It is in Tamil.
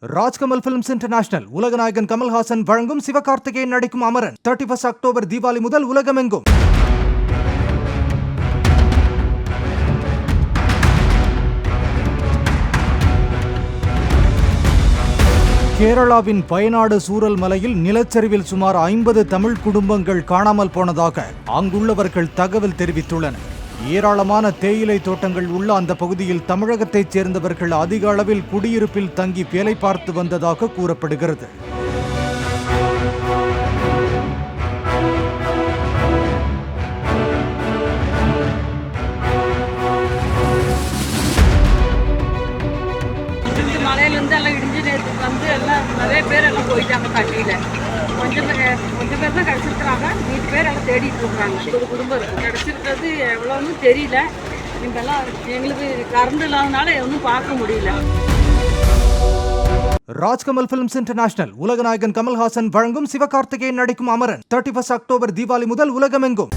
ராஜ்கமல் பிலிம்ஸ் இன்டர்நேஷனல் உலகநாயகன் கமல்ஹாசன் வழங்கும் சிவகார்த்திகேயன் நடிக்கும் அமரன் 31 அக்டோபர் தீபாவளி முதல் உலகமெங்கும். கேரளாவின் வயநாடு சூரல் மலையில் நிலச்சரிவில் சுமார் 50 தமிழ் குடும்பங்கள் காணாமல் போனதாக அங்குள்ளவர்கள் தகவல் தெரிவித்துள்ளனர். ஏராளமான தேயிலை தோட்டங்கள் உள்ள அந்த பகுதியில் தமிழகத்தைச் சேர்ந்தவர்கள் அதிக அளவில் குடியிருப்பில் தங்கி வேலை பார்த்து வந்ததாக கூறப்படுகிறது. மலையிலேருந்து எல்லாம் இடிஞ்சு நேற்று வந்து எல்லாம் நிறைய பேர் எல்லாம் போயிட்டாங்க தண்ணியில். கொஞ்சம் பேர் தான் கிடச்சிருக்கிறாங்க. 100 பேர் எல்லாம் தேடிட்டு இருக்கிறாங்க. ஒரு குடும்பம் இருக்குது. கிடச்சிருக்கிறது எவ்வளோன்னு தெரியல. இங்கெல்லாம் எங்களுக்கு கரண்ட் இல்லாதனால ஒன்றும் பார்க்க முடியல. ராஜ்கமல் பிலிம்ஸ் இன்டர்நேஷனல் உலகநாயகன் கமல்ஹாசன் வழங்கும் சிவகார்த்திகேயன் நடிக்கும் அமரன் 31 அக்டோபர் தீபாவளி முதல் உலகமெங்கும்.